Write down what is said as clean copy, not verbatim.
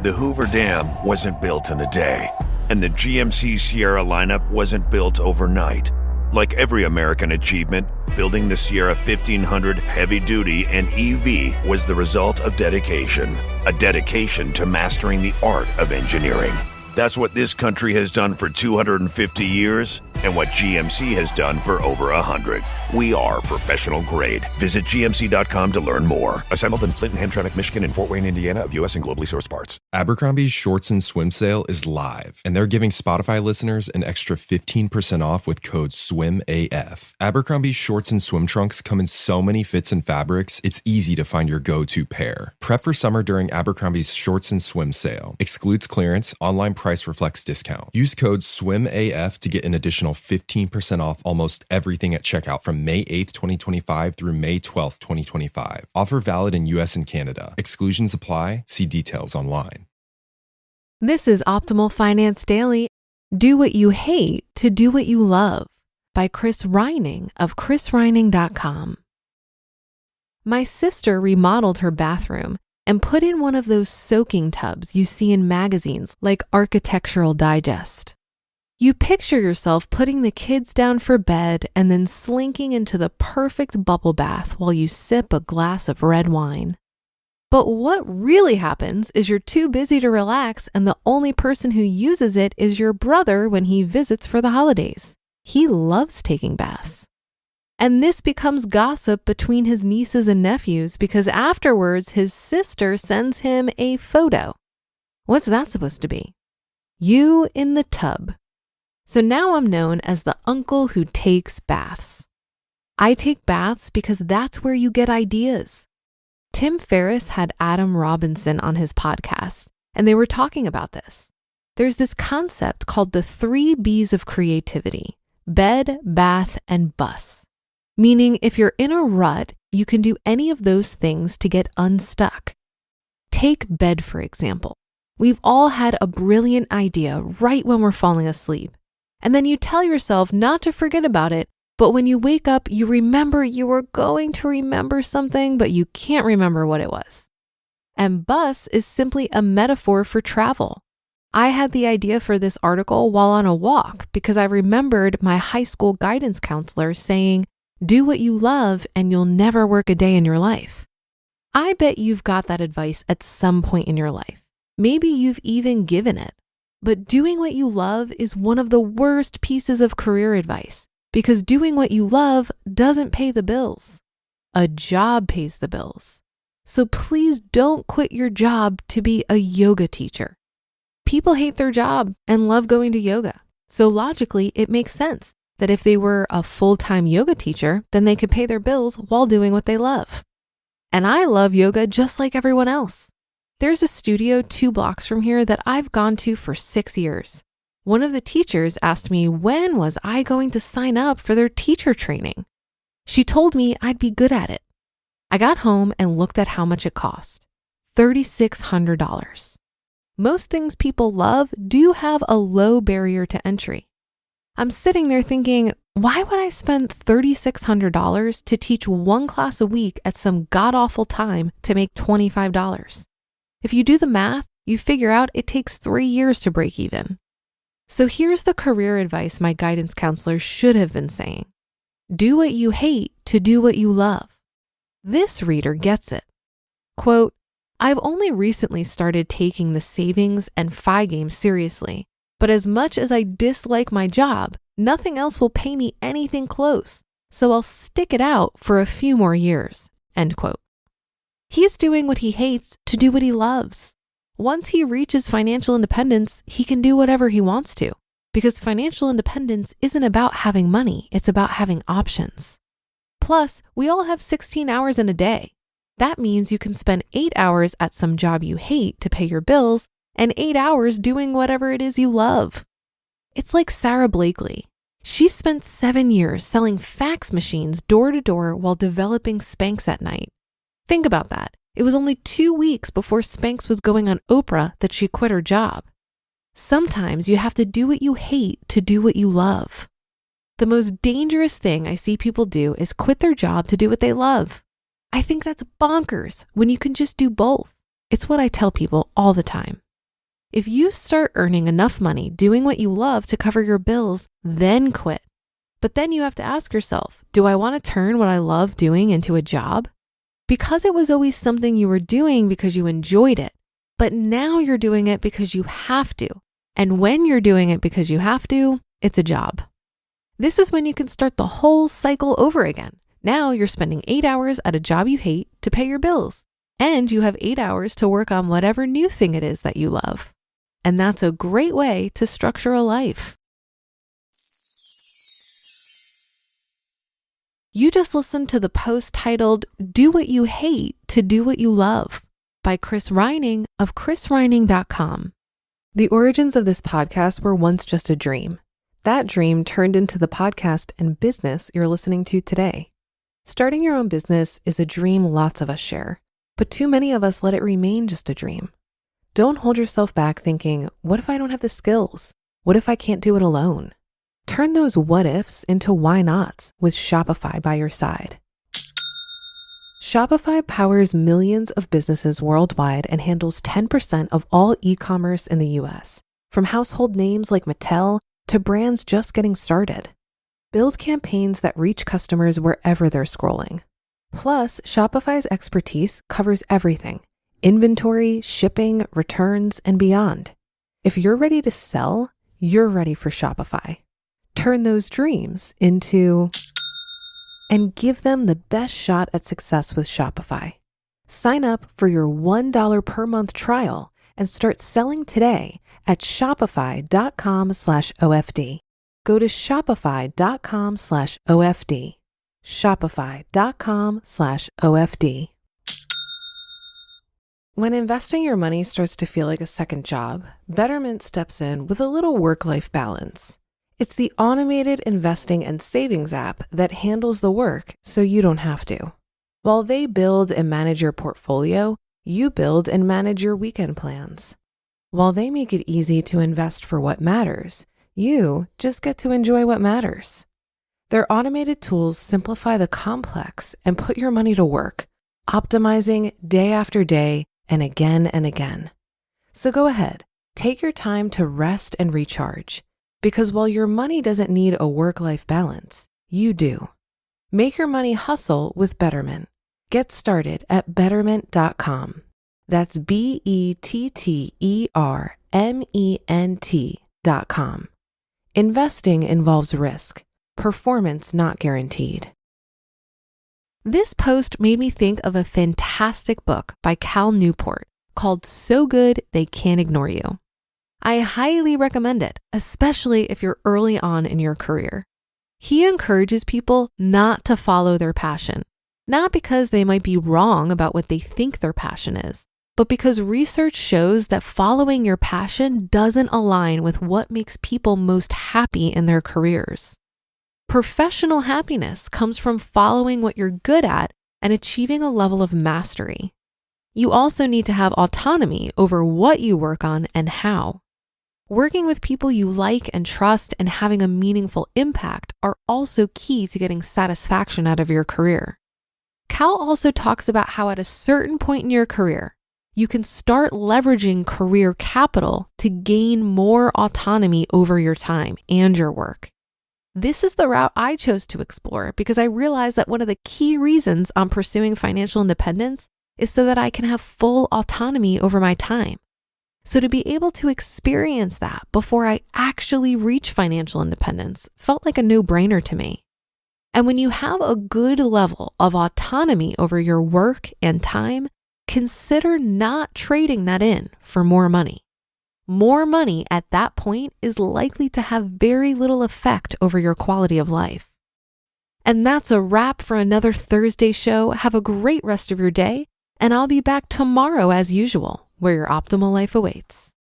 The Hoover Dam wasn't built in a day, and the GMC Sierra lineup wasn't built overnight. Like every American achievement, building the Sierra 1500 Heavy Duty and EV was the result of dedication, a dedication to mastering the art of engineering. That's what this country has done for 250 years and what GMC has done for over 100. We are professional grade. Visit GMC.com to learn more. Assembled in Flint and Hamtramck, Michigan and Fort Wayne, Indiana of U.S. and globally sourced parts. Abercrombie's Shorts and Swim sale is live, and they're giving Spotify listeners an extra 15% off with code SWIMAF. Abercrombie's Shorts and Swim trunks come in so many fits and fabrics, it's easy to find your go-to pair. Prep for summer during Abercrombie's Shorts and Swim sale. Excludes clearance, online price reflects discount. Use code SWIMAF to get an additional 15% off almost everything at checkout from May 8th, 2025 through May 12th, 2025. Offer valid in US and Canada. Exclusions apply. See details online. This is Optimal Finance Daily. Do what you hate to do what you love by Chris Reining of chrisreining.com. My sister remodeled her bathroom and put in one of those soaking tubs you see in magazines like Architectural Digest. You picture yourself putting the kids down for bed and then slinking into the perfect bubble bath while you sip a glass of red wine. But what really happens is you're too busy to relax, and the only person who uses it is your brother when he visits for the holidays. He loves taking baths. And this becomes gossip between his nieces and nephews because afterwards his sister sends him a photo. What's that supposed to be? You in the tub. So now I'm known as the uncle who takes baths. I take baths because that's where you get ideas. Tim Ferriss had Adam Robinson on his podcast, and they were talking about this. There's this concept called the 3 B's of creativity: bed, bath, and bus. Meaning if you're in a rut, you can do any of those things to get unstuck. Take bed, for example. We've all had a brilliant idea right when we're falling asleep. And then you tell yourself not to forget about it, but when you wake up, you remember you were going to remember something, but you can't remember what it was. And bus is simply a metaphor for travel. I had the idea for this article while on a walk because I remembered my high school guidance counselor saying, "Do what you love and you'll never work a day in your life." I bet you've got that advice at some point in your life. Maybe you've even given it. But doing what you love is one of the worst pieces of career advice because doing what you love doesn't pay the bills. A job pays the bills. So please don't quit your job to be a yoga teacher. People hate their job and love going to yoga. So logically, it makes sense that if they were a full-time yoga teacher, then they could pay their bills while doing what they love. And I love yoga just like everyone else. There's a studio 2 blocks from here that I've gone to for 6 years. One of the teachers asked me when was I going to sign up for their teacher training. She told me I'd be good at it. I got home and looked at how much it cost. $3,600. Most things people love do have a low barrier to entry. I'm sitting there thinking, why would I spend $3,600 to teach 1 class a week at some god-awful time to make $25? If you do the math, you figure out it takes 3 years to break even. So here's the career advice my guidance counselor should have been saying. Do what you hate to do what you love. This reader gets it. Quote, I've only recently started taking the savings and F.I.R.E game seriously, but as much as I dislike my job, nothing else will pay me anything close, so I'll stick it out for a few more years, end quote. He's doing what he hates to do what he loves. Once he reaches financial independence, he can do whatever he wants to, because financial independence isn't about having money, it's about having options. Plus, we all have 16 hours in a day. That means you can spend 8 hours at some job you hate to pay your bills and 8 hours doing whatever it is you love. It's like Sarah Blakely. She spent 7 years selling fax machines door to door while developing Spanx at night. Think about that. It was only 2 weeks before Spanx was going on Oprah that she quit her job. Sometimes you have to do what you hate to do what you love. The most dangerous thing I see people do is quit their job to do what they love. I think that's bonkers when you can just do both. It's what I tell people all the time. If you start earning enough money doing what you love to cover your bills, then quit. But then you have to ask yourself, do I want to turn what I love doing into a job? Because it was always something you were doing because you enjoyed it, but now you're doing it because you have to. And when you're doing it because you have to, it's a job. This is when you can start the whole cycle over again. Now you're spending 8 hours at a job you hate to pay your bills, and you have 8 hours to work on whatever new thing it is that you love. And that's a great way to structure a life. You just listened to the post titled, Do What You Hate to Do What You Love by Chris Reining of chrisreining.com. The origins of this podcast were once just a dream. That dream turned into the podcast and business you're listening to today. Starting your own business is a dream lots of us share, but too many of us let it remain just a dream. Don't hold yourself back thinking, what if I don't have the skills? What if I can't do it alone? Turn those what ifs into why nots with Shopify by your side. Shopify powers millions of businesses worldwide and handles 10% of all e-commerce in the US, from household names like Mattel to brands just getting started. Build campaigns that reach customers wherever they're scrolling. Plus, Shopify's expertise covers everything: inventory, shipping, returns, and beyond. If you're ready to sell, you're ready for Shopify. Turn those dreams into and give them the best shot at success with Shopify. Sign up for your $1 per month trial and start selling today at shopify.com/OFD. Go to shopify.com/OFD. Shopify.com/OFD. When investing your money starts to feel like a second job, Betterment steps in with a little work-life balance. It's the automated investing and savings app that handles the work so you don't have to. While they build and manage your portfolio, you build and manage your weekend plans. While they make it easy to invest for what matters, you just get to enjoy what matters. Their automated tools simplify the complex and put your money to work, optimizing day after day and again. So go ahead, take your time to rest and recharge. Because while your money doesn't need a work-life balance, you do. Make your money hustle with Betterment. Get started at betterment.com. That's BETTERMENT.com. Investing involves risk. Performance not guaranteed. This post made me think of a fantastic book by Cal Newport called So Good They Can't Ignore You. I highly recommend it, especially if you're early on in your career. He encourages people not to follow their passion, not because they might be wrong about what they think their passion is, but because research shows that following your passion doesn't align with what makes people most happy in their careers. Professional happiness comes from following what you're good at and achieving a level of mastery. You also need to have autonomy over what you work on and how. Working with people you like and trust and having a meaningful impact are also key to getting satisfaction out of your career. Cal also talks about how at a certain point in your career, you can start leveraging career capital to gain more autonomy over your time and your work. This is the route I chose to explore because I realized that one of the key reasons I'm pursuing financial independence is so that I can have full autonomy over my time. So to be able to experience that before I actually reach financial independence felt like a no-brainer to me. And when you have a good level of autonomy over your work and time, consider not trading that in for more money. More money at that point is likely to have very little effect over your quality of life. And that's a wrap for another Thursday show. Have a great rest of your day, and I'll be back tomorrow as usual, where your optimal life awaits.